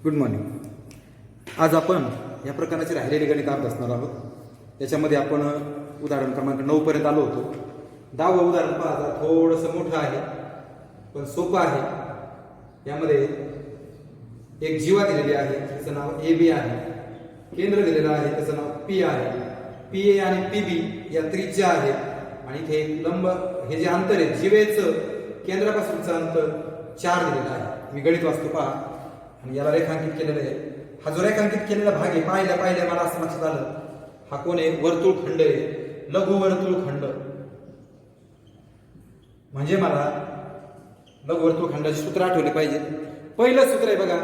Good morning. आज आपण या प्रकारचे राहिलेले गणित अभ्यासणार आहोत। याच्यामध्ये आपण उदाहरण क्रमांक 9 पर्यंत आलो होतो। 10वं उदाहरण पहा, थोडंसं मोठं आहे पण सोपं आहे। यामध्ये एक जीवा दिलेली आहे, त्याचं नाव ए बी आहे। केंद्र दिलेलं आहे, त्याचं नाव पी आहे। पी ए आणि पी बी या त्रिज्या आहेत आणि इथे एक लंब, हे जे अंतर आहे जीवेचं केंद्रापासूनचं अंतर 4 दिलेलं आहे। मी गणित वाचतो पहा आणि याला रेखांकित केलेलं आहे। हा जो रेखांकित केलेला भाग आहे, पाहिल्या मला असं लक्षात आलं, हा कोण आहे? वर्तुळखंड आहे, लघु वर्तुळखंड। म्हणजे मला लघु वर्तुळखंडाचे सूत्र आठवले पाहिजे। पहिलं सूत्र आहे बघा,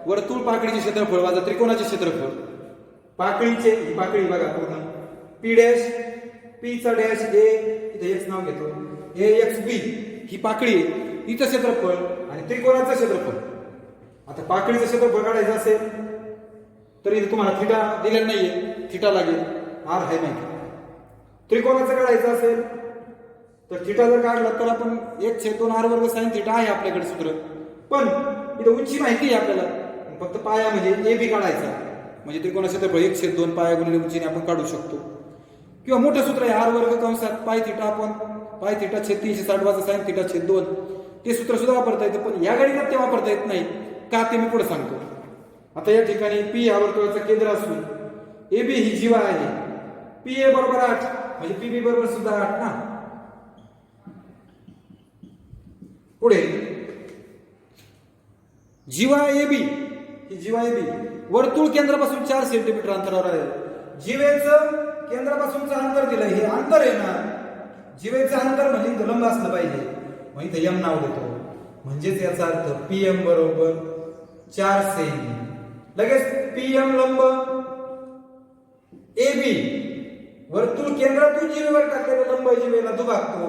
वर्तुळ पाकळीचे क्षेत्रफळ वजा त्रिकोणाचे क्षेत्रफळ। पाकळीचे, ही पाकळी बघा पूर्ण, पी डॅश, पी चा डॅश ए, इथे एक्स नाव घेतो, ए एक्स बी ही पाकळी आहे, इथं क्षेत्रफळ आणि त्रिकोणाचं क्षेत्रफळ। आता पाकळीचं क्षेत्रफळ काढायचं असेल तर इथे तुम्हाला थिटा दिलेला नाहीये, थिटा लागेल, आर आहे माहिती। त्रिकोणाचं काढायचं असेल तर थिटा जर काढला तर आपण 1/2 आर वर्ग साइन थिटा आहे आपल्याकडे सूत्र, पण इथे उंची माहिती आहे आपल्याला, फक्त पाया म्हणजे ए बी काढायचा, म्हणजे त्रिकोणाचं क्षेत्रफळ 1/2 पाया गुणिले उंचीने आपण काढू शकतो। किंवा मोठं सूत्र आहे आर वर्ग कंसात पाय थिटा, आपण पाय थिटा छेद 360 वजा साइन थिटा छेद 2, ते सूत्र सुद्धा वापरता येतं, पण या गणितात ते वापरता येत नाही का, ते मी पुढे सांगतो। आता या ठिकाणी पी हा वर्तुळाचं केंद्र असून ए बी ही जीवा आहे, पी ए बरोबर 8 म्हणजे पी बी बरोबर सुद्धा 8 ना। पुढे जीवा A B, he Jiva A B वर्तुळ केंद्रापासून 4 सेंटीमीटर अंतरावर आहे। जीवेचं केंद्रापासूनचं अंतर दिलंय, हे अंतर आहे ना, जीवेचं अंतर म्हणजे इथं लंब असलं पाहिजे, मग इथं एम नाव देतो, म्हणजेच याचा अर्थ पी एम बरोबर 4 सेमी। लगेच पी एम लंब ए बी, वर्तुळ केंद्रातून जीवेवर टाकलेला लंब जीवेला दुभागतो,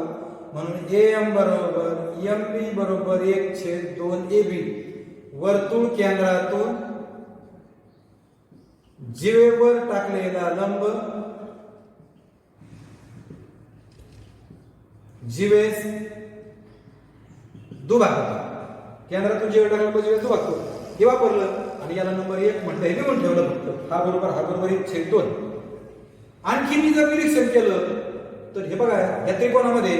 म्हणून ए एम बरोबर एम बी बरोबर 1/2 ए बी। वर्तुळ केंद्रातून जीवेवर टाकलेला लंब जीवेस दुभागतो, केंद्रातून जीवेवर टाकलेला लंब जीवेस दुभागतो, हे वापरलं आणि याला नंबर 1 म्हटलं, हे लिहून ठेवलं फक्त, हा बरोबर 1/2। आणखी मी जर निरीक्षण केलं तर हे बघा, या त्रिकोणामध्ये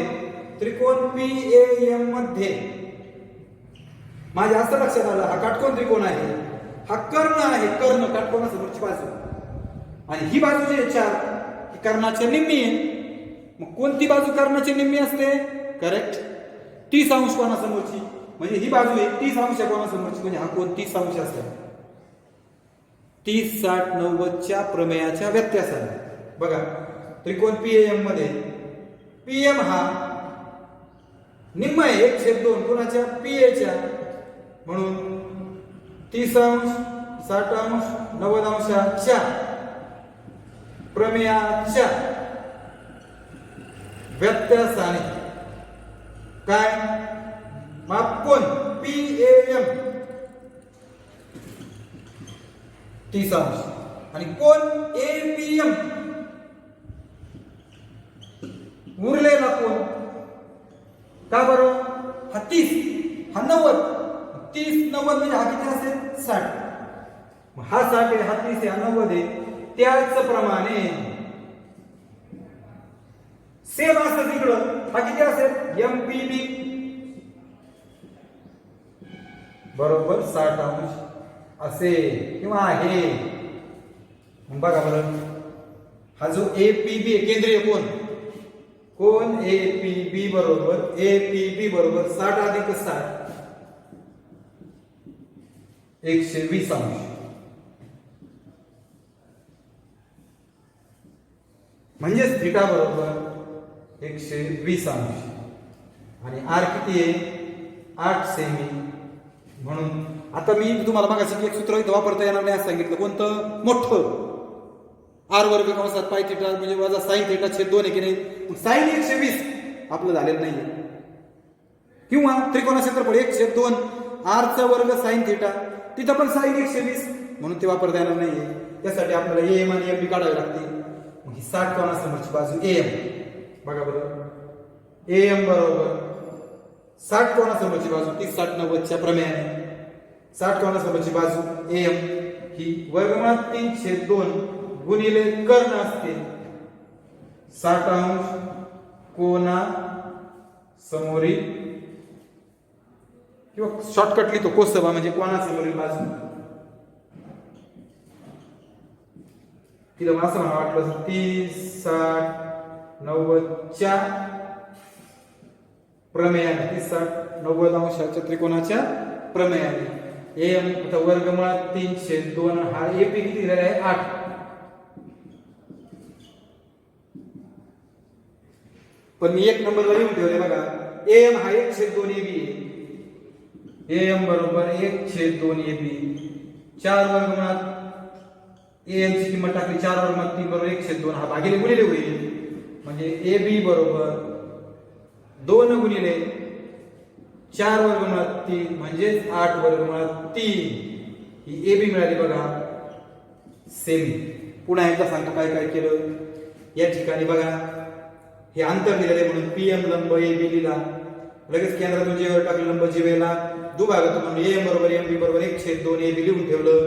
त्रिकोण पी ए एम मध्ये माझ्या असं लक्षात आलं, हा काटकोन त्रिकोण आहे, हा कर्ण आहे, कर्ण काटकोनासमोरची बाजू, आणि ही बाजू जी आहे 4 ही कर्णाच्या निम्मी आहे। मग कोणती बाजू कर्णाची निम्मी असते? करेक्ट, 30 अंश कोणासमोरची, म्हणजे ही बाजू आहे 30 अंश कोणासमोरची, म्हणजे हा कोण 30 अंश असतो। 30, 60, 90 च्या प्रमेयाच्या व्यत्यासाने बघा, त्रिकोण पीएम मध्ये पीएम हा निम्मा आहे 1/2 कोणाच्या? पीएच्या, म्हणून 30 अंश, 60 अंश, 90 अंशाच्या प्रमेयाच्या व्यत्यासाने काय माप कोण? पीएम 30 अंश आणि कोण? एपीएम उरलेला कोण? का बरं? हा 30, हा 90, 30 90 म्हणजे हा किती असेल? 60। हा 60 आहे, हा 30 आहे, हा 90 आहे, त्याच प्रमाणे सेम असं तिकडं हा किती असेल? एमपीबी बरोबर 60 अंश असे किंवा आहे। बघा बरं, हा जो एपीबी केंद्रीय कोण कोण एपीबी बरोबर 60 अधिक 60 120 अंश, म्हणजेच थिटा बरोबर 120 अंश आणि आर किती आहे? 8 सेमी। म्हणून आता मी तुम्हाला मागाशी एक सूत्र इथं वापरता येणार नाही असं सांगितलं, कोणतं? मोठं, आर वर्ग कंसात पाय थिटा म्हणजे वजा साइन थिटा छेद 2 आहे की नाही, साइन 120 आपलं झालेलं नाहीये, किंवा त्रिकोणा क्षेत्रफळ 1/2 आर चा वर्ग साइन थिटा, तिथं पण साइन 120, म्हणून ते वापरता येणार नाहीये। त्यासाठी आपल्याला एम आणि एम बी काढावे लागते। मग ही 60 कोणासमोरची बाजू एम, बघा बरं, एम बरोबर 60 कोणासमोरची बाजू 30 60 90 च्या प्रमेयाने 60 कोणासोबतची बाजू AM ही वर्गमुळात 3/2 गुणिले कर्ण असते 60 अंश कोना समोरील किंवा शॉर्टकट लिहितो कोसबा म्हणजे कोणा समोरील बाजू. तिला असं म्हणा वाटलं 30 60 90च्या प्रमेयाने 30 60 90 अंशाच्या त्रिकोणाच्या प्रमेयाने AM आता वर्गमुळात 3/2 हा AP किती दिलेला आहे 8. पण मी 1 नंबरला लिहून ठेवले बघा AM हा 1/2 AB आहे. AM बरोबर 1/2 AB 4 वर्गमुळात AM ची किंमत टाकली 4 वर्गमुळात 3 बरोबर 1/2 हा भागिले गुणिले होईल म्हणजे AB बरोबर 2 गुणिले 4 वर्गमुळात 3 म्हणजे 8 वर्गमुळात 3 ही AB मिळाली बघा सेमी. पुन्हा एकदा सांगतो काय काय केलं या ठिकाणी बघा हे अंतर दिलेले म्हणून PM लंब AB लिहिला लगेच केंद्रातून जीवेवर टाकलं लंब जीवेला दुभागातून म्हणून AM बरोबर MB बरोबर 1/2 AB लिहून ठेवलं.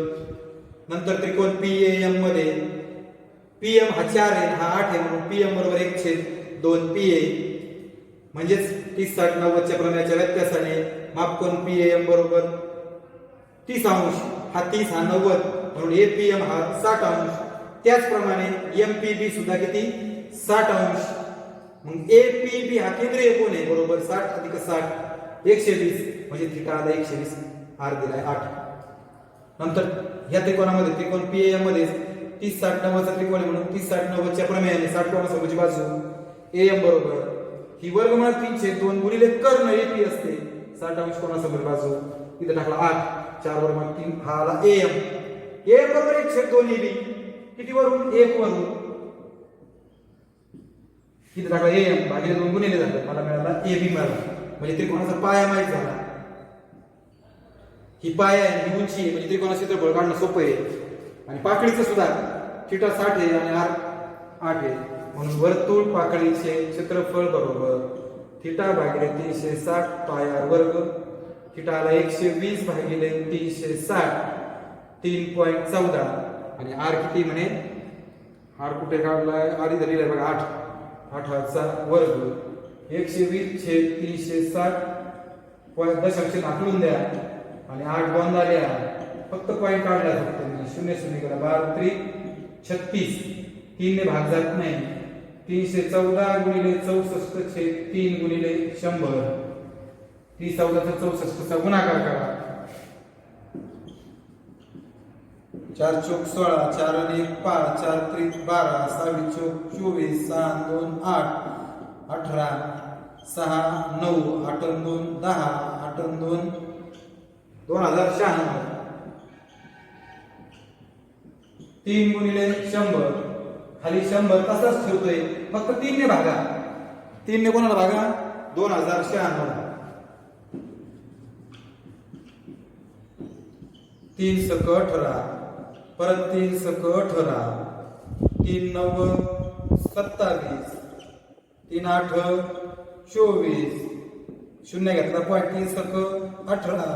नंतर त्रिकोण PAM मध्ये PM हा 4 आहे हा 8 आहे म्हणून PM बरोबर 1/2 PA म्हणजेच 30 60 90 च्या प्रमेयाच्या व्यत्यासाने मापकोन PAM बरोबर 30 अंश हा 30 हा 90 म्हणून APM हा 60 अंश. त्याचप्रमाणे MPB सुद्धा किती 60 अंश. मग APB हा केंद्रीय कोन आहे बरोबर 60 अधिक 60 120 म्हणजे थिटा आला 120 R दिलाय 8. नंतर ह्या त्रिकोणामध्ये त्रिकोण PAM मध्ये 30 60 90 चा त्रिकोण म्हणून 30 60 90 च्या प्रमेयाने 60 कोणासोबतची बाजू AM बरोबर ही वर्गमुळात 3/2 गुणिले कर्ण AP असते 60 अंश कोणासोबत बाजू इथे टाकला 8 4 वर्गमुळात 3 हा आला AM बरोबर 1/2 AB किती वरून 1 वरून इथे टाकला AM भागिले 2 गुणिले झालं मला मिळाला AB मिळाला म्हणजे त्रिकोणाचा पाया माहित झाला. ही पाया आहे ही उंची आहे म्हणजे त्रिकोणाचं क्षेत्रफळ काढणं सोपं आहे. आणि पाकळीचं सुद्धा थिटा 60 आहे आणि R 8 आहे म्हणून वर्तुळ पाकळीचे क्षेत्रफळ बरोबर थिटा भागिले 360 पाय R वर्ग थिटा आला 120 भागिले 360 3.14 आणि R किती म्हणे R कुठे काढलाय R इथे लिहिलाय बघा 8 चा वर्ग 120/360 दशांश आकडून द्या आणि 8 बंद आल्या फक्त पॉईंट काढला फक्त 0 0 करा 12 3 36 3 ने भाग जात नाही 314 गुणिले 64 छेद 3 गुणिले 100 314 64 चा गुणाकार करा 4 चौक 16 4 आणि 1 5 4 त्रिक 12 6 चौक 24 6 2 8 18 6 9 8 2 10 8 2 2096 3 गुणिले 100 खाली 100 तसाच ठेवतोय फक्त 3 ने भागा 3 ने कोणाला भागा 2096 3 सक 18 परत 3 सक 18 3 9 27 3 8 24 शून्य घेतला पॉईंट 3 सक 18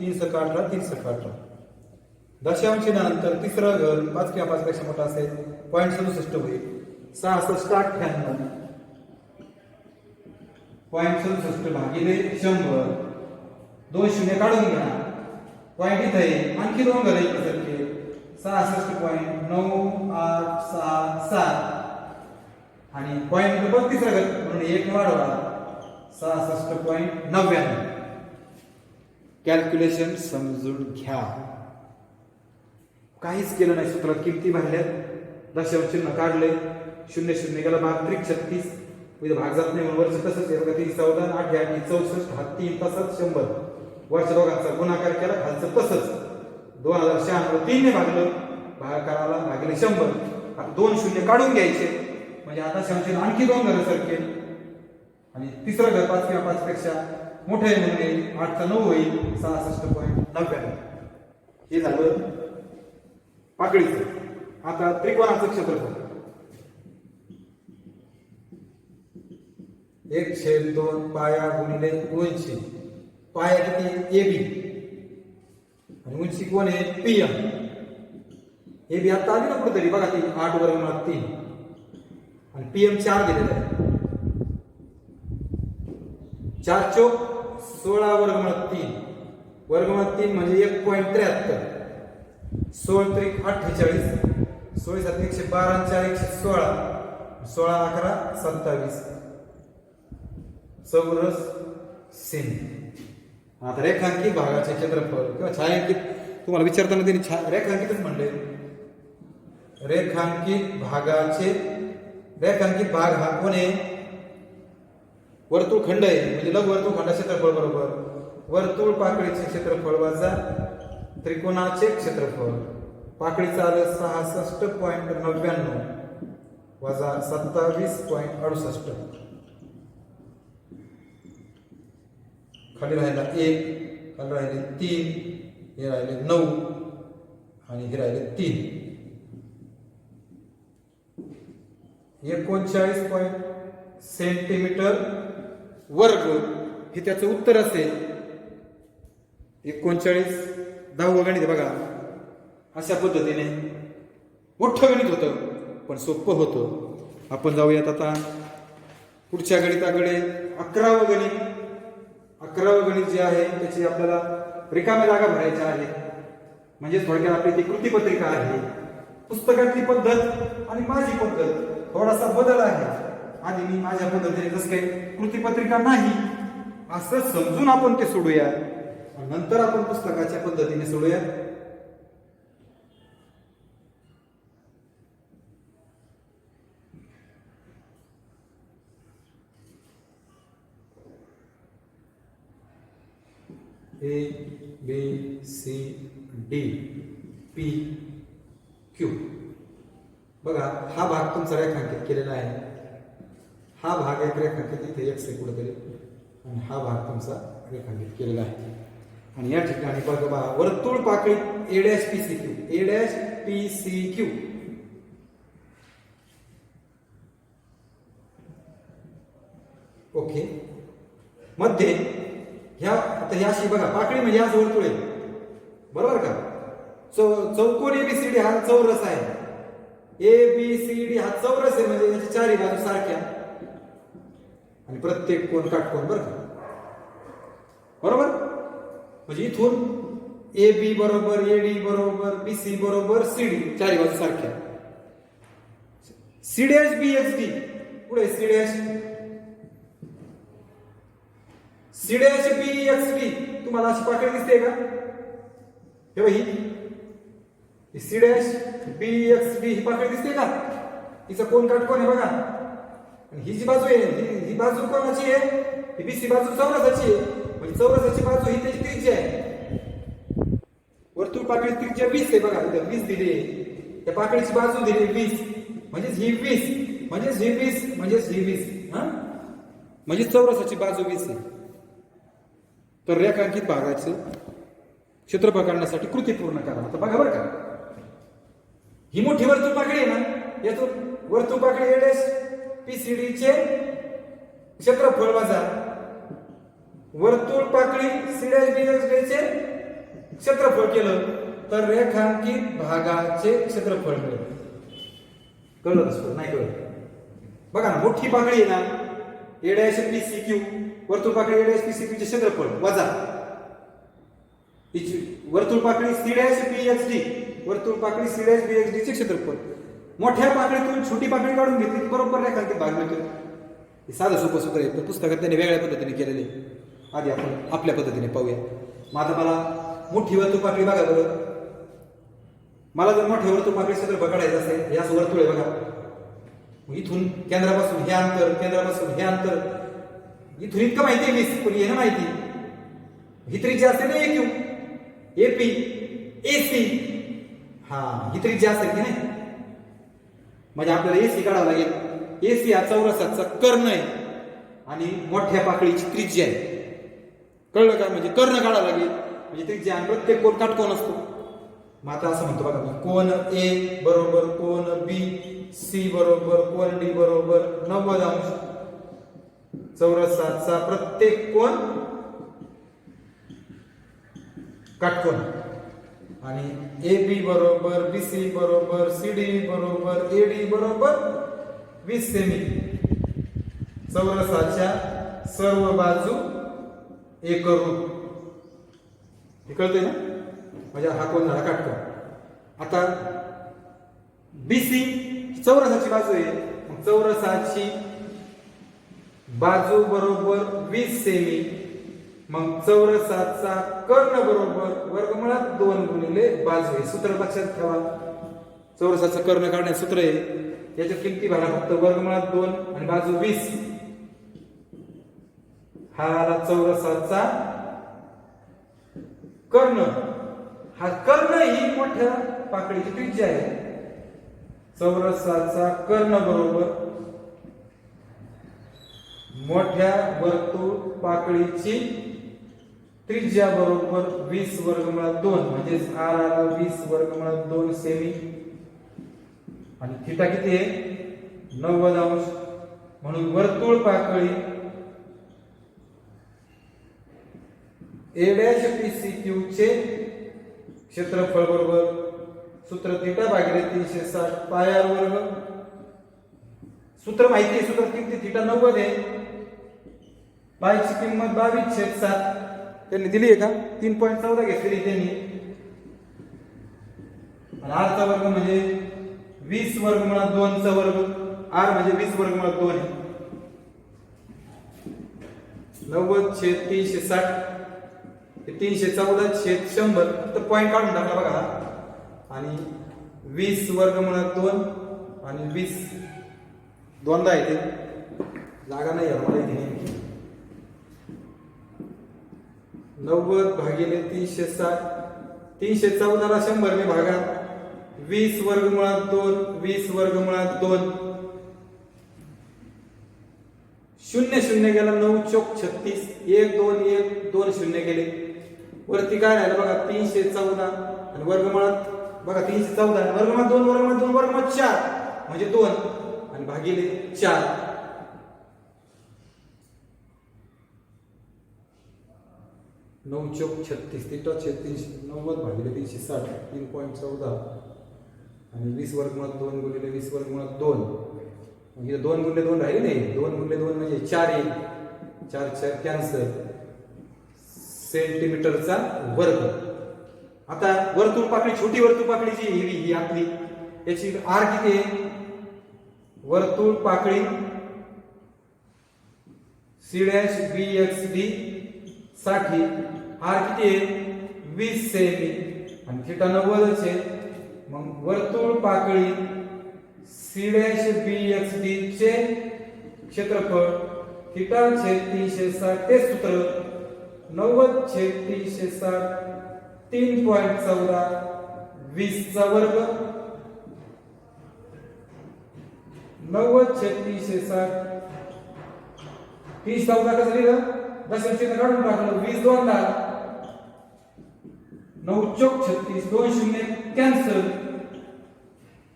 3 सक 18 3 सक 18 दशांश चिन्हानंतर तिसरं घन 5 किंवा 5 पेक्षा मोठा असेल पॉईंट 67 होईल 66 98 पॉईंट 67 भागिले 100 2 शून्य काढून घ्या पॉईंट इथे आहे आणखी 2 घन एकसारखे 66.9867 आणि पॉईंट पण तिसरं घन म्हणून 1 वाढवा 66.99 कॅल्क्युलेशन समजून घ्या. काहीच केलं नाही सूत्रात किमती भरल्यात दशांश चिन्ह काढले 0 0 गेला भाग 36 इथे भाग जात नाही म्हणून वरचं तसंच आहे बघा 3 14 8 8 64 हा 3 तसंच 100 वरच्या दोघांचा गुणाकार केला खालचं तसंच 2096 3 ने भागलं भागाकाराला भागिले 100 आता 2 शून्य काढून घ्यायचे म्हणजे आता दशांश आणखी 2 घन सरकेल आणि तिसरं घर 5 किंवा 5 पेक्षा मोठे म्हणजे 8 चा 9 होईल 66.99 हे झालं पाकळीचं. आता त्रिकोणाचं क्षेत्रफळ 1/2 पाया गुणिले 200 पाया किती AB आणि उंची कोण आहे PM. हे बी आता आली ना कुठेतरी बघा ती 8 वर्गमुळात 3 आणि PM 4 दिलेलं आहे. 4 चौक 16 वर्गमुळात 3 वर्गमुळात 3 म्हणजे 1.73. 16 त्रिक 48 16 7 112 आणि 4 116 16 11 27 चौरस सेमी. आता रेखांकित भागाचे क्षेत्रफळ किंवा छायांकित तुम्हाला विचारताना त्यांनी रेखांकितच म्हणले. रेखांकित भाग हा कोण आहे वर्तुळखंड आहे म्हणजे लघुवर्तुळखंड क्षेत्रफळ बरोबर वर्तुळ पाकळीचे क्षेत्रफळ वजा त्रिकोणाचे क्षेत्रफळ. पाकळीचं आलं 66.99 वजा 27.68. खाली राहिला 1 खाली राहिले 3 हे राहिले 9 आणि हे राहिले 3. 39 सेंटीमीटर वर्ग हे त्याचं उत्तर असेल. 39 10वं गणित बघा अशा पद्धतीने मोठं गणित होतं पण सोपं होतं. आपण जाऊयात आता पुढच्या गणिताकडे. 11वं गणित. 11वं गणित जे आहे त्याची आपल्याला रिकाम्या जागा भरायच्या आहेत म्हणजे थोडक्यात आपली ती कृतीपत्रिका आहे. पुस्तकातली पद्धत आणि माझी पद्धत थोडासा बदल आहे. आधी मी माझ्या पद्धतीने जसं काही कृतीपत्रिका नाही असं समजून आपण ते सोडूया नंतर आपण पुस्तकाच्या पद्धतीने सोडूया. ABCDPQ बघा हा भाग तुमचा रेखांकित केलेला आहे. हा भाग एक रेखांकित इथे X आहे कुठेतरी आणि हा भाग तुमचा रेखांकित केलेला आहे. आणि या ठिकाणी बघा वर्तुळ पाकळी A''PCQ ओके. मध्ये ह्या आता ह्या अशी बघा पाकळी म्हणजे हा वर्तुळ आहे बरोबर का. चौकोन ABCD हा चौरस आहे. ABCD हा चौरस आहे म्हणजे याच्या चारही बाजू सारख्या आणि प्रत्येक कोण काटकोन बरं का बरोबर. म्हणजे इथून AB बरोबर AD बरोबर BC बरोबर CD चारही बाजू सारख्या. C''BXD पुढे C''BXD तुम्हाला अशी पाकळी दिसते का हे बघ ही C''BXD ही पाकळी दिसते का. हिचा कोण काटकोन आहे बघा आणि ही जी बाजू आहे ही बाजू कोणाची आहे ही BC बाजू चौरसाची आहे म्हणजे चौरसाची बाजू ही त्याची त्रिज्या आहे. वर्तुळ पाकळी त्रिज्या 20 आहे बघा इथे 20 दिली आहे. त्या पाकळीची बाजू दिली 20 म्हणजे ही 20 म्हणजे ही 20 म्हणजे ही 20 हा म्हणजे चौरसाची बाजू 20 आहे. तर रेखांकित भागाचे क्षेत्रफळ काढण्यासाठी कृती पूर्ण करा. आता बघा बरं का ही मोठी वर्तुळ पाकळी आहे ना यातून वर्तुळ पाकळी A'PCD चे क्षेत्रफळ वजा वर्तुळ पाकळी C''BXD चे क्षेत्रफळ केलं तर रेखांकित भागाचे क्षेत्रफळ मिळेल. कळलं नसतं नाही कळलं बघा ना मोठी पाकळी आहे ना A''PCQ वर्तुळ पाकळी A''PCQ चे क्षेत्रफळ वजा वर्तुळ पाकळी C''BXD वर्तुळ पाकळी C''BXD चे क्षेत्रफळ. मोठ्या पाकळीतून छोटी पाकळी काढून घेतली बरोबर रेखांकित भाग मिळतो. हे साधं सोपं सूत्र आहे पण पुस्तकात त्यांनी वेगळ्या पद्धतीने केलेले. आधी आपण आपल्या पद्धतीने पाहूया. मग आता मला मोठी वर्तुळ पाकळी बघा बरं. मला जर मोठ्या वर्तुळ पाकळी क्षेत्रफळ काढायचं असेल हे असं वर्तुळ आहे बघा इथून केंद्रापासून हे अंतर केंद्रापासून हे अंतर इथून इतकं माहिती आहे 20 पण हे ना माहिती ही त्रिज्या असते ना AQ AP AC हा ही त्रिज्या असेल की नाही म्हणजे आपल्याला AC काढावं लागेल. AC हा चौरसाचा कर्ण आहे आणि मोठ्या पाकळीची त्रिज्या आहे. कळलं का म्हणजे कर्ण काढावं लागेल म्हणजे त्रिज्या आणि प्रत्येक कोण काटकोन असतो. मग आता असं म्हणतो बघा कोण A बरोबर कोण B C बरोबर कोण D बरोबर 90 अंश चौरसाचा प्रत्येक कोण काटकोन आणि ए बी बरोबर बी सी बरोबर सी डी बरोबर ए डी बरोबर 20 सेमी. चौरसाच्या सर्व बाजू एकरूप. हे कळतंय ना? म्हणजे हा कोण झाला काटकोन. आता बीसी चौरसाची बाजू आहे, मग चौरसाची बाजू बरोबर 20 सेमी. मग चौरसाचा कर्ण बरोबर वर्गमुळात 2 गुणिले बाजू. हे सूत्र लक्षात ठेवा. चौरसाचं कर्ण काढण्याचं सूत्र आहे. याच्या किमती भरा फक्त वर्गमुळात 2 आणि बाजू 20. हा आला चौरसाचा कर्ण. हा कर्ण ही मोठ्या पाकळीची त्रिज्या आहे. चौरसाचा कर्ण बरोबर मोठ्या वर्तुळ पाकळीची त्रिज्या बरोबर 20 वर्गमुळात 2 म्हणजे आर आला 20 वर्गमुळात 2 सेमी. आणि थिटा किती आहे? 90 अंश. म्हणून वर्तुळ पाकळी A dash P C Q चे क्षेत्रफळ बरोबर सूत्र थिटा भागिले 360 पाय आर वर्ग. सूत्र माहिती आहे. सूत्र किमती थिटा 90 आहे. पायची किंमत 22/7 त्यांनी दिली आहे का? 3.14 घेतलेली त्यांनी. आणि आर चा वर्ग म्हणजे 20 वर्गमुळात 2 चा वर्ग. आर म्हणजे 20 वर्गमुळात 2 आहे. 90/360 314/100. फक्त पॉईंट काढून टाकला बघा. आणि 20 वर्गमुळात 2 आणि 20 दोनदा येते. जागा नाही आहे मला इथे. 90 भागिले 360 314 ला 100 ने भागा. 20 वर्गमुळात 2 20 वर्गमुळात 2 0 0 गेला. 9 चौक 36. 1 2 1 2 0 गेले. वरती काय राहिलं बघा 314 आणि वर्गमुळात बघा 314 आणि वर्गमुळात 2 वर्गमुळात 2 वर्गमुळात 4 म्हणजे 2 आणि भागिले 4. 9 चौक 36 थिटा 90 भागिले 360 3.14 आणि 20 वर्गमुळात 2 गुणिले 20 वर्गमुळात 2 म्हणजे 2 गुणिले 2 राहिले नाही. 2 गुणिले 2 म्हणजे 4 येईल. 4 4 कॅन्सल. सेंटीमीटरचा वर्ग. आता वर्तुळ पाकळी छोटी वर्तुळ पाकळी जी ही आपली याची आर किती आहे? वर्तुळ पाकळी C dash B X D साठी आर किती आहे? 20 सेमी आणि थिटा 90 आहे. मग वर्तुळ पाकळी C dash B X D चे क्षेत्रफळ थिटा छेद 360 ते सूत्र 90/360 3.14 20 चा वर्ग. 90/360 3014 कसं लिहिलं? दशांश चिन्ह काढून टाकलं. 20 दोनदा 9 चौक 36 2 0 कॅन्सल.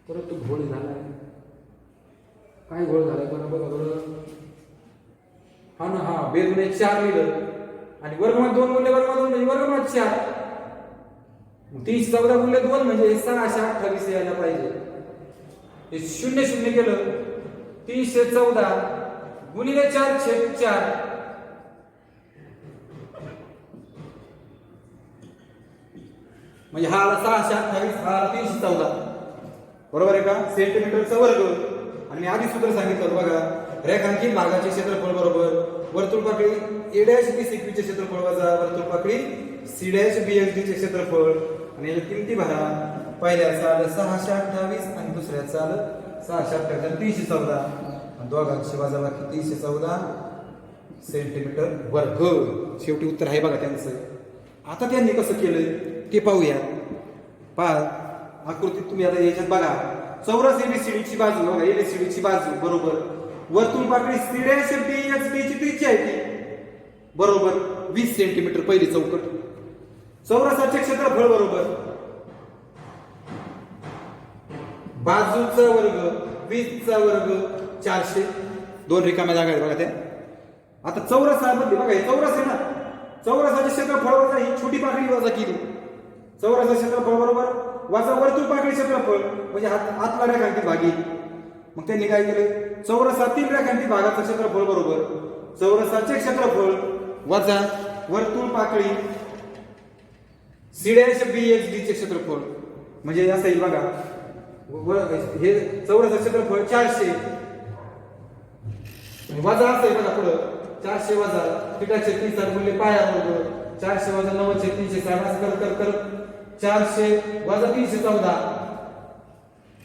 परत तो घोळ झालाय. काय घोळ झालाय बरं बघा बरं. हा ना हा बेदुने 4 लिहिलं आणि वर्गमुळात 2 गुणिले वर्गमुळात 2 म्हणजे वर्गमुळात 4. 314 गुणिले 2 म्हणजे 628 यायला पाहिजे. हे 0 0 केलं. 314 गुणिले 4/4 म्हणजे हा आला 628 हा आला 314. बरोबर आहे का? सेंटीमीटरचा वर्ग. आणि मी आधी सूत्र सांगितलं बघा. रेखांकित भागाचे क्षेत्रफळ बरोबर वर्तुळ पाकळी A dash B C Q चे क्षेत्रफळ वजा वर्तुळ पाकळी C dash B X D चे क्षेत्रफळ. आणि याला किमती भरा. पहिल्याचं आलं 628 आणि दुसऱ्याचं आलं 628 314 आणि दोघांची वजाबाकी 314 सेंटीमीटर वर्ग. शेवटी उत्तर आहे बघा त्यांचं. आता त्यांनी कसं केलंय ते पाहूया. पहा आकृतीत तुम्ही आता याच्यात बघा. चौरस एबीसीडी ची बाजू बघा. एबीसीडी ची बाजू बरोबर वर्तुळ पाकळी C dash B X D ची त्रिज्या आहे ती बरोबर 20 सेंटीमीटर पहिली चौकट. चौरसाचे क्षेत्रफळ बरोबर बाजूचा वर्ग 20 चा वर्ग 400. 2 रिकाम्या जागा आहेत बघा त्या. आता चौरसामध्ये बघा हे चौरस आहे ना. चौरसाचे क्षेत्रफळ वजा ही छोटी पाकळी वजा केली. चौरसाचं क्षेत्रफळ बरोबर वजा वर्तुळ पाकळी क्षेत्रफळ म्हणजे आतला रेखांकित भाग येईल. मग त्यांनी काय केलं, चौरसातील रेखांकित भागाचं क्षेत्रफळ बरोबर चौरसाचे क्षेत्रफळ वजा वर्तुळ पाकळी C'(BXD) चे क्षेत्रफळ म्हणजे असं येईल बघा. हे चौरसाचं क्षेत्रफळ 400 वजा असं आहे बघा पुढं 400 वजा θ/3 मूल्य पाया बरोबर 400 वजा 90/360 असं कर 400 वजा 314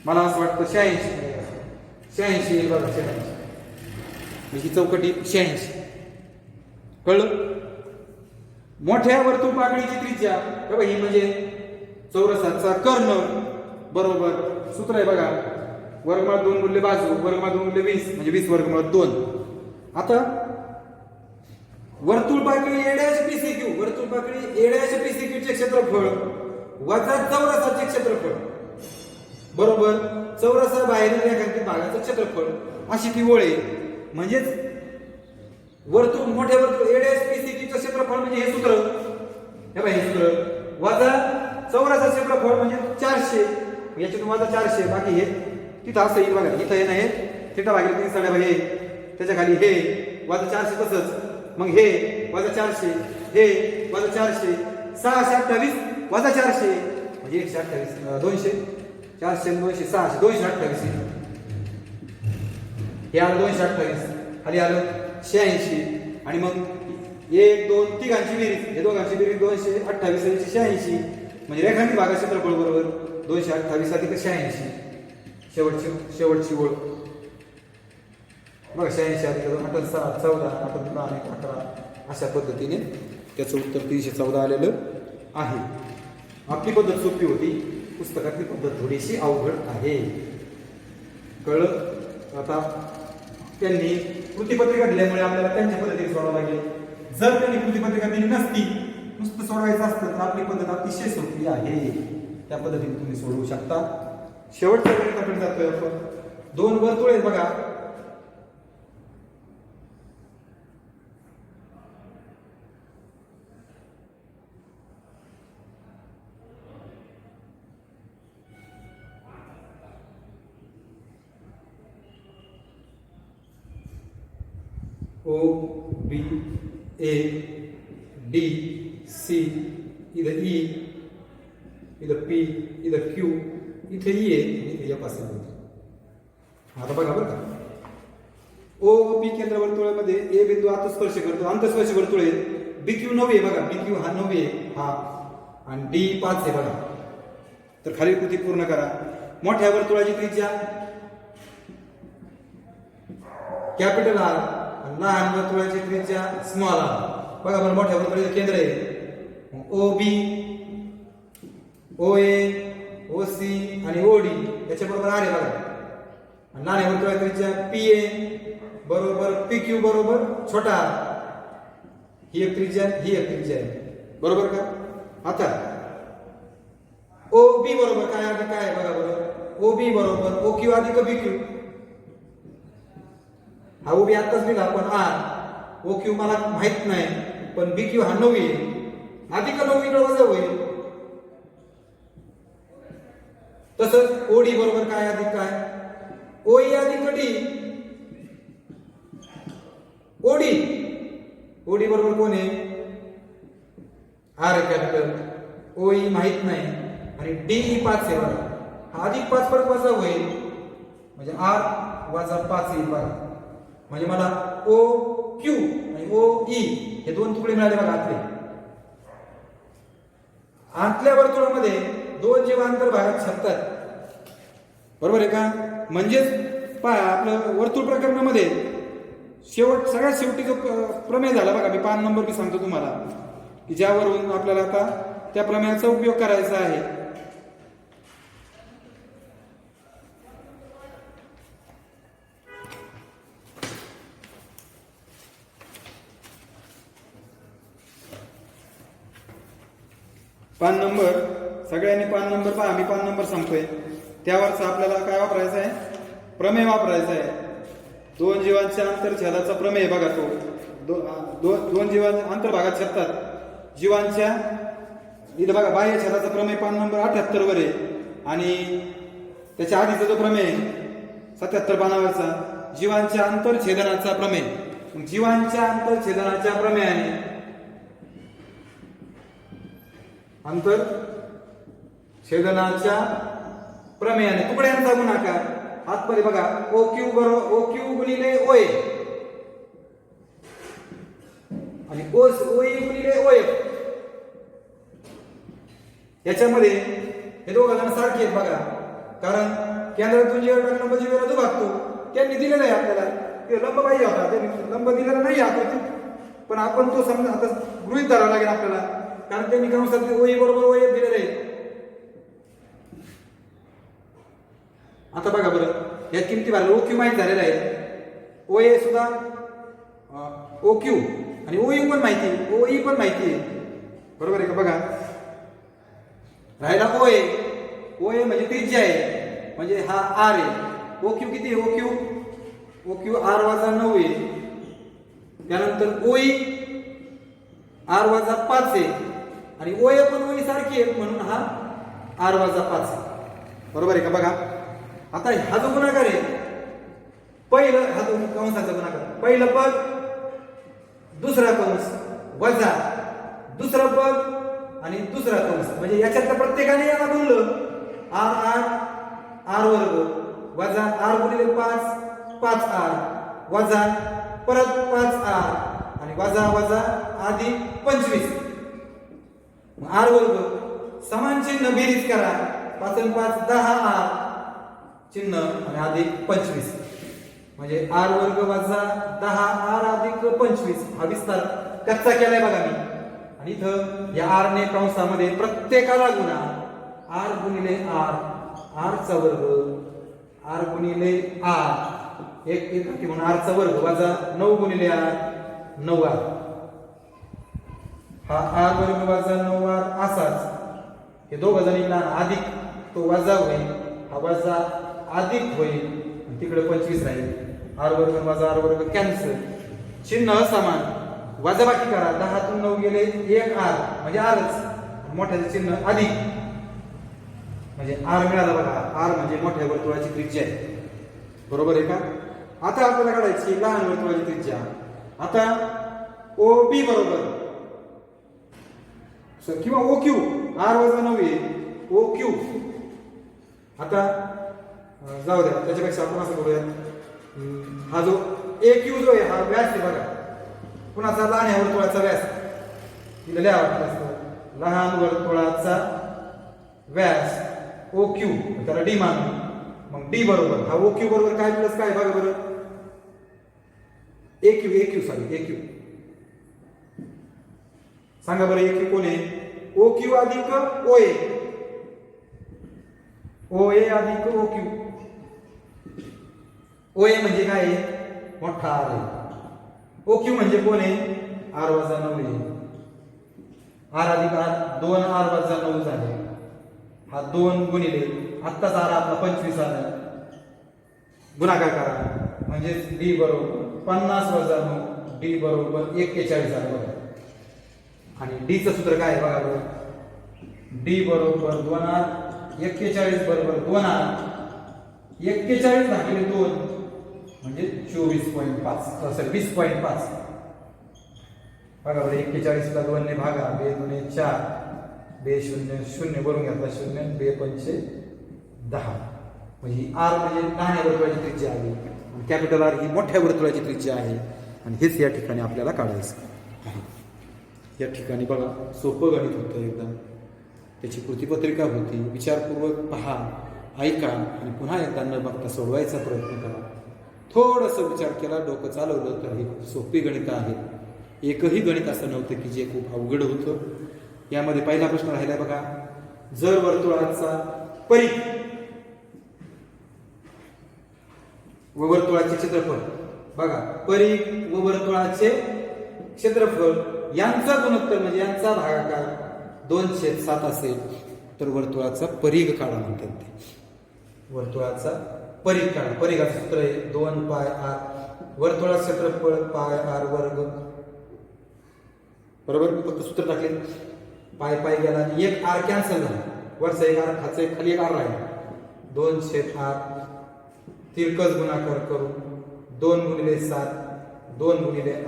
मला असं वाटतं 86 येईल बघा. 86 ही चौकटी 86 कळलं. मोठ्या वर्तुळ पाकळीची त्रिज्या बघा ही म्हणजे चौरसाचा कर्ण बरोबर सूत्र आहे बघा वर्गमुळात 2 मूल्य बाजू वर्गमुळात 2 मूल्य 20 म्हणजे 20 वर्गमुळात 2. आता वर्तुळ पाकळी एड्याचे PCQ वर्तुळ पाकळी एड्याचे PCQ चे क्षेत्रफळ वजा चौरसाचे क्षेत्रफळ बरोबर चौरसा बाहेरील रेखांकित भागाचं क्षेत्रफळ अशी ती ओळ आहे. म्हणजेच वर्तुळ मोठ्या वर्तुळ एड्याचे PCQ चे क्षेत्रफळ म्हणजे हे सूत्र हे बघा हे सूत्र वजा चौरसाचे क्षेत्रफळ म्हणजे 400 याच्यातून वजा 400 बाकी हे तिथं असं येईल बघा. इथं हे नाही θ/3 हे त्याच्या खाली हे वजा 400 तसंच मग हे वजा 400 हे वजा 400 628 वजा 400 म्हणजे 128 200 400 200 600 228 हे आलं 228 खाली आलं 86 आणि मग 1 2 तिघांची बेरीज हे दोघांची बेरीज 228 आणि 86 म्हणजे रेखांकित भागाचे क्षेत्रफळ बरोबर 228 अधिक 86 शेवटची ओळ बघा 86 अधिक 2 14 14 आणि 11 अशा पद्धतीने त्याचं उत्तर 314 आलेलं आहे. आपली पद्धत सोपी होती, पुस्तकातली पद्धत थोडीशी अवघड आहे. कळलं. आता त्यांनी कृतीपत्रिका दिल्यामुळे आपल्याला त्यांच्या पद्धतीने सोडावं लागेल. जर त्यांनी कृतीपत्रिका दिली नसती नुसतं सोडवायचं असतं तर आपली पद्धत अतिशय सोपी आहे. त्या पद्धतीने तुम्ही सोडवू शकता. शेवटच्या गणिताकडे जातोय आपण. 2 वर्तुळ आहेत बघा. OBADC इधर E इधर P इधर Q इथे E आहे इथे F असेल. आता बघा बरं का OP केंद्र वर्तुळामध्ये A बिंदू आंतरस्पर्श करतो. आंतरस्पर्श वर्तुळ आहे. BQ 9 आहे बघा. BQ हा 9 आहे हा आणि D 5 आहे बघा. तर खालील कृती पूर्ण करा. मोठ्या वर्तुळाची त्रिज्या कॅपिटल R लहान वर्तुळाची त्रिज्या स्मॉल r बघा बरं. मोठ्या वर्तुळाचे केंद्र आहे OB OA OC आणि OD याच्याबरोबर R आहे बघा. आणि लहान वर्तुळाची त्रिज्या PA बरोबर PQ बरोबर छोटा r ही एक त्रिज्या ही एक त्रिज्या आहे बरोबर का. आता OB बरोबर काय आहे बघा बरं. OB बरोबर OQ अधिक BQ हा OB आताच दिला पण R OQ मला माहित नाही पण BQ हा 9 आहे अधिक 9 इकडे वजा होईल. तसंच OD बरोबर काय अधिक काय OE अधिक D OD बरोबर कोण आहे R कॅपिटल OE माहित नाही आणि D 5 आहे बघा. हा अधिक 5 परत वजा होईल म्हणजे R वजा 5 येईल बघा. म्हणजे मला OQ आणि OE हे 2 तुकडे मिळाले बघा. आतल्या वर्तुळामध्ये 2 जेव्हा अंतर्भागात छेदतात बरोबर आहे का. म्हणजेच पहा आपलं वर्तुळ प्रकरणामध्ये सगळ्यात शेवटी जो प्रमेय झाला बघा. मी 5 नंबर मी सांगतो तुम्हाला की ज्यावरून आपल्याला आता त्या प्रमेयाचा उपयोग करायचा आहे. पान नंबर सगळ्यांनी 5 नंबर पहा. मी 5 नंबर सांगतोय त्यावरच आपल्याला काय वापरायचं आहे प्रमेय वापरायचा आहे. 2 जीवांच्या आंतरछेदाचा प्रमेय बघा. तो 2 जीवांच्या अंतर्भागात छेदतात जीवांच्या इथं बघा बाह्य छेदाचा प्रमेय पान नंबर 78 वर आहे आणि त्याच्या आधीचा जो प्रमेय 77 पानावरचा जीवांच्या आंतरछेदनाचा प्रमेय. जीवांच्या आंतरछेदनाच्या प्रमेयाने आंतरछेदनाच्या प्रमेयाने तुकड्यांचा गुणाकार हातमध्ये बघा OQ बरोबर OQ गुणिले OA आणि OE गुणिले OF. याच्यामध्ये हे दोघं जण सारखे आहेत बघा, कारण केंद्रातून जे लंब जीवेला दुभागतो त्यांनी दिलेला आहे आपल्याला. ते लंब पाहिजे होता, त्यांनी लंब दिलेला नाही आकृती, पण आपण तो समजा आता गृहीत धरावा लागेल आपल्याला, कारण त्यांनी कंसात OE बरोबर OF दिलेलं आहे. आता बघा बरं या किमती भरल्या. OQ माहित झालेला आहे, OA सुद्धा OQ आणि OE पण माहिती, OE पण माहिती आहे, बरोबर आहे का? बघा राहिला OA. OA म्हणजे त्रिज्या आहे, म्हणजे हा R आहे. OQ किती आहे? OQ R वजा 9 आहे. त्यानंतर OE R वजा 5 आहे आणि OA पण OE सारखी आहे म्हणून हा R वजा 5 आहे, बरोबर आहे का? बघा आता हा जो गुणाकार आहे, पहिलं हा जो कंसाचा गुणाकार, पहिलं पद दुसरा कंस वजा दुसरा पद आणि दुसरा कंस, म्हणजे याच्यातल्या प्रत्येकाने याला गुणलं R वर्ग वजा R गुणिले 5R वजा परत 5R आणि वजा वजा अधिक 25 R वर्ग समान चिन्ह बेरीज करा, 5 आणि 5 10R चिन्ह आणि अधिक 25 म्हणजे R वर्ग वजा 10R अधिक 25. हा विस्तार कच्चा केलाय बघा मी. आणि इथं या R ने कंसामध्ये प्रत्येकाला गुणा R गुणिले R, R चा वर्ग R गुणिले R एक म्हणून R चा वर्ग वजा 9 गुणिले R 9R. हा R वर्ग वजा 9R असाच हे दोघं जण अधिक तो वजा होईल, हा वजा अधिक होईल आणि तिकडे 25 राहील. R वर्ग वजा R वर्ग कॅन्सल, चिन्ह समान, वजाबाकी करा. 10 तून 9 गेले 1R म्हणजे Rच, मोठ्याचे चिन्ह अधिक म्हणजे R मिळाला बघा. R म्हणजे मोठ्या वर्तुळाची त्रिज्या आहे, बरोबर आहे का? आता आपल्याला काढायची लहान वर्तुळाची त्रिज्या. आता OB बरोबर किंवा OQ R वजा 9 आहे OQ. आता जाऊ द्या, त्याच्यापेक्षा आपण असं करूया, हा जो AQ जो आहे हा व्यास आहे बघा, कुणाचा? लहान वर्तुळाचा व्यास. तिला लिहावं लागतं, लहान वर्तुळाचा व्यास OQ, त्याला D मानू. मग D बरोबर हा OQ बरोबर काय प्लस काय बघा बरं, AQ सांगा बरं. AQ कोण आहे? OQ अधिक OA, OA अधिक OQ. OA म्हणजे काय आहे? मोठा R आहे. OQ म्हणजे कोण आहे? R वजा 9 आहे. R अधिक R 2R वजा 9 झाले, हा 2 गुणिले आत्ताच R आपला 25 आला, गुणाकार करा म्हणजे D बरोबर 50 वजा 9, D बरोबर 41 आलं बघा. आणि D चं सूत्र काय आहे बघा बरं, D बरोबर 2R, 41 बरोबर 2R, 41 भागिले 2 म्हणजे 24.5 सॉरी 20.5 बघा बरं. 41 ला 2 ने भागा, 2 दुणे 4, 2 0 0 भरून घातला 0, 2 पंचे 10 म्हणजे R म्हणजे लहान वर्तुळाची त्रिज्या आहे आणि कॅपिटल R ही मोठ्या वर्तुळाची त्रिज्या आहे. आणि हेच या ठिकाणी आपल्याला काढायचं आहे. या ठिकाणी बघा सोपं गणित होतं एकदम, त्याची कृतीपत्रिका होती, विचारपूर्वक पहा, ऐका आणि पुन्हा एकदा न बघता सोडवायचा प्रयत्न करा. थोडंसं विचार केला, डोकं चालवलं तर ही खूप सोपी गणितं आहेत. एकही गणित असं नव्हतं की जे खूप अवघड होतं. यामध्ये पहिला प्रश्न राहिला बघा, जर वर्तुळाचा परिघ व वर्तुळाचे क्षेत्रफळ, बघा परिघ व वर्तुळाचे क्षेत्रफळ यांचा गुणोत्तर म्हणजे यांचा भागाकार 2/7 असेल तर वर्तुळाचा परिघ काढा म्हणतात ते. वर्तुळाचा परिघ काढा. परिघाचं सूत्र आहे 2πr, वर्तुळाचं क्षेत्रफळ πr वर्ग, बरोबर. फक्त सूत्र टाकले पाय पाय गेला आणि एक आर कॅन्सल झाला, वरचा एक आर खालचा एक खाली एक आर राहिला, 2/r तिरकस गुणाकार करून 2x7 2x r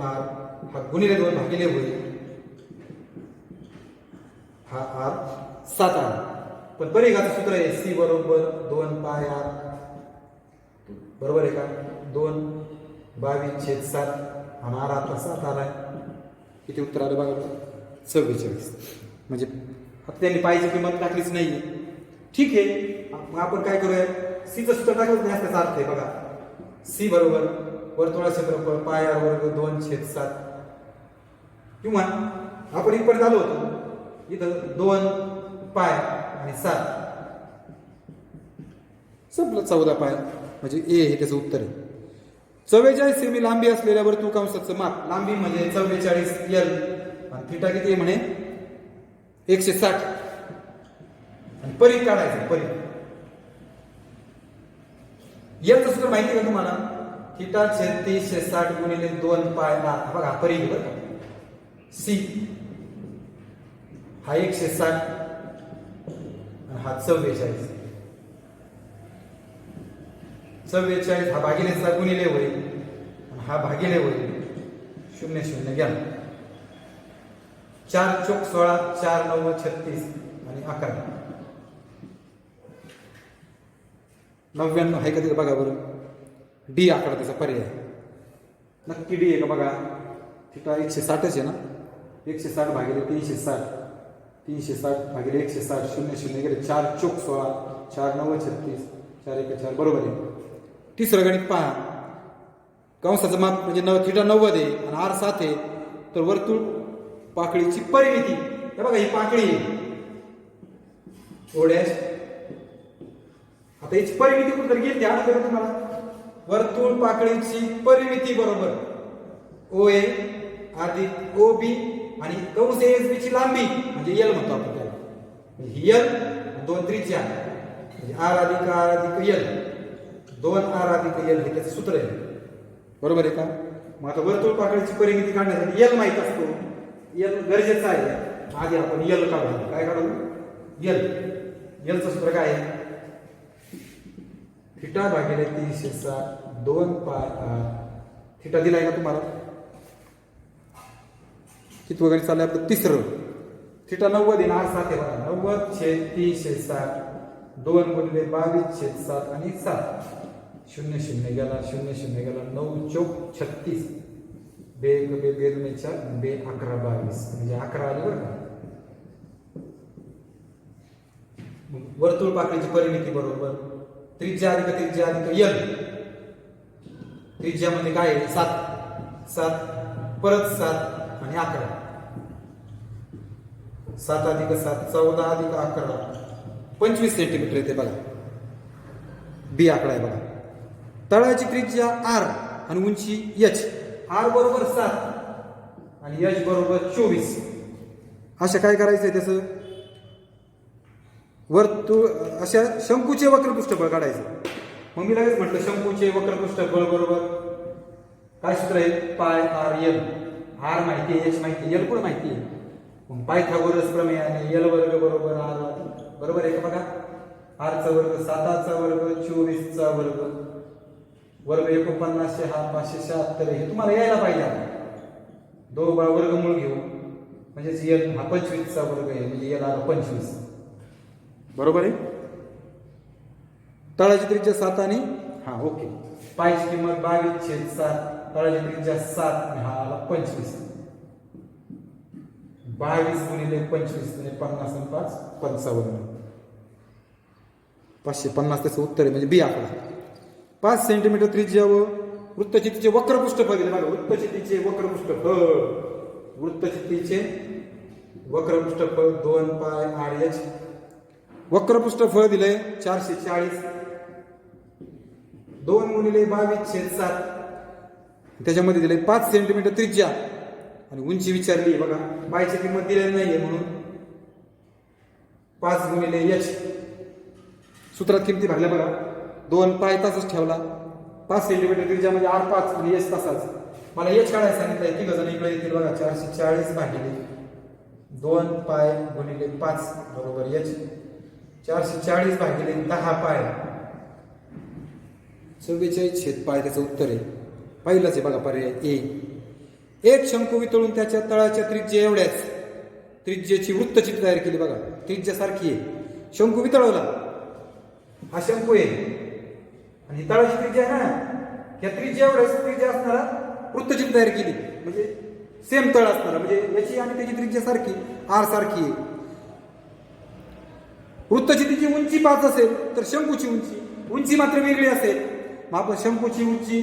हा गुणिले 2 भागिले होईल, हा r 7 आला. पण परिघाचं सूत्र आहे c बरोबर 2πr बरोबर आहे का, 2/22/7 आणि r आता 7 आलाय. किती उत्तर आलं बघा, 44. म्हणजे आता त्यांनी पायची किंमत टाकलीच नाहीये. ठीक आहे, मग आपण काय करूया, सीचं सूत्र टाकलंच नाही त्याचा अर्थ आहे बघा, सी बरोबर वर्तुळाचे क्षेत्रफळ पाय r वर्ग 2/7 किंवा आपण इथपर्यंत आलो होतो, इथं 2 पाय आणि 7 संपलं, 14 पाय म्हणजे ए हे त्याचं उत्तर आहे. 44 सेमी लांबी असलेल्या वर्तुळ कंसाचं माप, लांबी म्हणजे 44 एल आणि थिटा किती आहे म्हणे 160 आणि परिघ काढायचं. परिघ याचं सूत्र माहिती आहे का तुम्हाला, थिटा छेद 360 गुणिले 2 पाय r. बघा परिघ बरं का, सी हा 160 आणि हा 44. 44 हा भागिले 7 गुणिले होईल आणि हा भागिले होईल, 0 0 घ्या, 4 चौक 16 4 9 36 आणि 11 99 आहे का तिथे बघा बरं, डी आकडा त्याचा पर्याय नक्की डी आहे का बघा. थिटा 160च आहे ना, 160 भागिले 360 360 भागिले 160 0 0 गेले, 4 चौक 16 4 9 36 4 1 4 बरोबर आहे. तिसरं गणित पहा, कंसाचं माप म्हणजे थिटा 90 आहे आणि r 7 आहे, तर वर्तुळ पाकळीची परिमिती हे बघा, ही पाकळी आहे थोड्याच. आता याची परिमिती कुठं गेली ध्यान करा तुम्हाला, वर्तुळ पाकळीची परिमिती बरोबर OA अधिक OB आणि कंस ASB ची लांबी म्हणजे L म्हणतो आपण त्याला, ही L 2 त्रिज्या म्हणजे R अधिक L 2r अधिक L हे त्याचं सूत्र आहे, बरोबर आहे का. मग आता वर्तुळ पाकळीची परिमिती काढण्यासाठी L माहित असतो, L गरजेचं आहे. आधी आपण L काढू, काय काढू L चं सूत्र काय आहे, थिटा भागिले 360 2 पाय r. थिटा दिलाय का तुम्हाला, किती वगैरे चाललंय आपलं तिसरं. थिटा 90 आहे, r 7 आहे बघा, 90/360 2 गुणिले 22/7 आणि 7 0 0 गेला 0 0 गेला, 9 चौक 36 बे 2 4 बे 11 22 म्हणजे 11 आले बरं का. वर्तुळ पाकळीची परिमिती बरोबर त्रिज्या अधिक L, त्रिज्यामध्ये काय आहे 7 परत 7 आणि 11, 7 अधिक 7 14 अधिक 11 25 सेंटीमीटर येते बघा, बी आकडा आहे बघा. तळाची त्रिज्या r आणि उंची h, r बरोबर 7 आणि h बरोबर 24. अशा काय करायचंय त्याचं, वर्तुळ अशा शंकूचे वक्रपृष्ठफळ काढायचं. मग मी लगेच म्हटलं शंकूचे वक्रपृष्ठफळ बरोबर काय सूत्र आहे, पाय r l. r माहिती आहे, h माहिती आहे, l कुठं माहिती आहे, मग पायथागोरस प्रमेयाने L वर्ग बरोबर r बरोबर आहे का बघा. r चा वर्ग 7 चा वर्ग 24 चा वर्ग वर्ग 49 हा 576 हे तुम्हाला यायला पाहिजे. दोन वर्गमूळ घेऊ म्हणजे L हा 25 चा वर्ग आहे म्हणजे L आला 25 बरोबर आहे. तळाची त्रिज्या 7 आणि हा ओके, पायची किंमत 22/7, तळाची त्रिज्या 7 आणि हा आला 25. 22 गुणिले 25 म्हणजे 50 आणि 5 55 550 त्याचं उत्तर आहे म्हणजे बी आकडा. 5 सेंटीमीटर त्रिज्या व वृत्तचित्तीचे वक्रपृष्ठफळ दिले बघा. वृत्तचित्तीचे वक्रपृष्ठफळ 2 पाय RH. वक्रपृष्ठफळ दिले 440, 2 गुणिले 22/7 त्याच्यामध्ये दिले 5 सेंटीमीटर त्रिज्या आणि उंची विचारली बघा. पायची किंमत दिलेली नाहीये म्हणून 5 गुणिले h सूत्रात किमती भागल्या बघा. 2 पाय तासच ठेवला, 5 सेंटीमीटर त्रिज्या म्हणजे r5 आणि h तासाच. मला h काढायला सांगितलंय, तिघ जण इकडे येतील बघा. 440 भागिले 2 पाय गुणिले 5 बरोबर h. 440 भागिले 10 पाय 44 छेद पाय त्याचं उत्तर आहे. पहिलंच आहे बघा पर्याय ए. एक शंकू वितळून त्याच्या तळाच्या त्रिज्या एवढ्याच त्रिज्येची वृत्तचित्र तयार केली. बघा त्रिज्यासारखी आहे. शंकू वितळवला, हा शंकू आहे आणि तळाची त्रिज्या आहे ना, या त्रिज्या एवढ्याच त्रिज्या असणारा वृत्तचित्र तयार केली, म्हणजे सेम तळ असणारा, म्हणजे याची आणि त्याची त्रिज्या सारखी आर सारखी आहे. वृत्तचित्राची उंची 5 असेल तर शंकूची उंची मात्र वेगळी असेल. मग आपण शंकूची उंची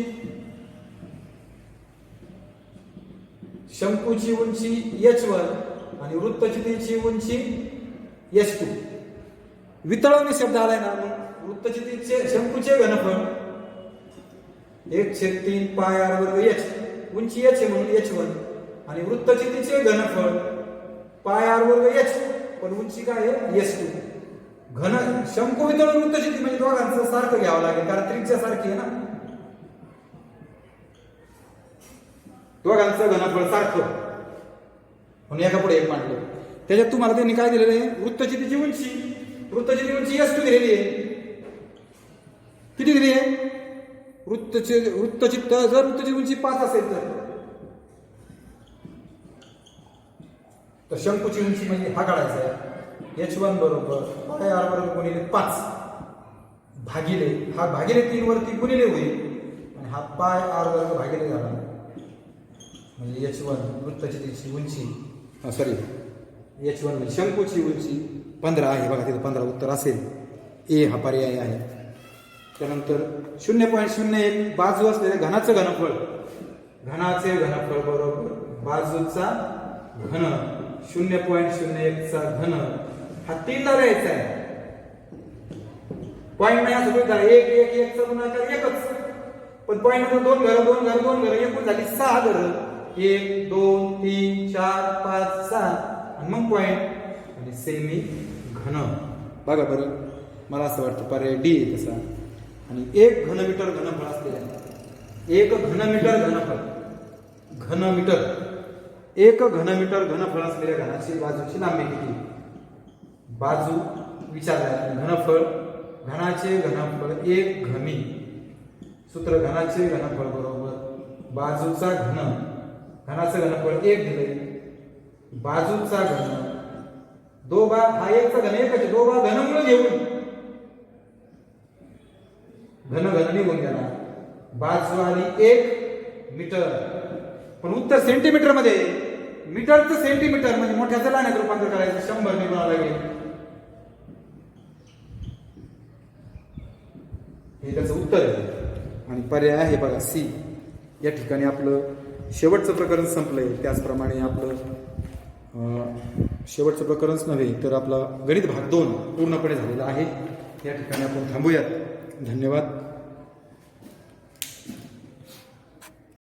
h1 आणि वृत्तचित्राची उंची h2. वितळवणे शब्द आलाय ना, मग वृत्तचित्राचे शंकूचे घनफळ 1/3 पाय r वर्ग h, उंची h आहे म्हणून h1, आणि वृत्तचित्राचे घनफळ पाय r वर्ग h, पण उंची काय आहे h2. शंकू वितळून वृत्तचित्र म्हणजे दोघांचं सारखं घ्यावं लागेल, कारण त्रिज्या सारखी आहे ना, दोघांचं घनफळ सारखं म्हणून एका पुढे एक मांडलं. त्याच्यात तुम्हाला त्यांनी काय दिलेलं आहे, वृत्तचित्राची उंची h2 दिलेली आहे. किती दिली आहे? वृत्तचित्र जर वृत्तची उंची 5 असेल तर शंकूची उंची म्हणजे हा काढायचा आहे h1 बरोबर पाय r वर्ग गुणिले 5 भागिले, हा भागिले 3 वरती गुणिले होईल आणि हा पाय r वर्ग भागिले झाला, म्हणजे h1 वृत्तचित्राची उंची h1 म्हणजे शंकूची उंची 15 आहे. बघा तिथे 15 उत्तर असेल. ए हा पर्याय आहे. त्यानंतर 0.01 बाजू असलेल्या घनाचे घनफळ बरोबर बाजूचा घन 0.01 चा घन हा 3 ला लिहायचा आहे. पॉईंट नाही असं झालं 1 चा गुणाकार एकच, पण पॉईंट मध्ये 2 घर एकूण झाली 6 घर. 1 2 3 4 5 6 आणि मग पॉईंट आणि सेमी घन. बघा बरं, मला असं वाटतं पर्याय डी आहे तसा. आणि 1 घनमीटर घनफळ असलेल्या 1 घनमीटर घनफळ असलेल्या घनाची बाजूची लांबी किती? बाजू विचारल्या, घनफळ घनाचे घनफळ 1 घमी, सूत्र घनाचे घनफळ बरोबर बाजूचा घन, घनाचं घनफळ 1 दिले, बाजूचा घन हा 1 चा घन 1 आहे, 2 घनमूळ घेऊन घन निघून गेला. बाजू आली 1 मीटर, पण उत्तर सेंटीमीटर मध्ये, मीटरचं सेंटीमीटर म्हणजे मोठ्याचं लहान्यात रूपांतर करायचं, 100 ने गुणावं लागेल. हे त्याचं उत्तर आहे आणि पर्याय आहे बघा सी. या ठिकाणी आपलं शेवटचं प्रकरण संपलंय. त्याचप्रमाणे आपलं शेवटचं प्रकरणच नव्हे तर आपला गणित भाग 2 पूर्णपणे झालेला आहे. या ठिकाणी आपण थांबूयात. धन्यवाद.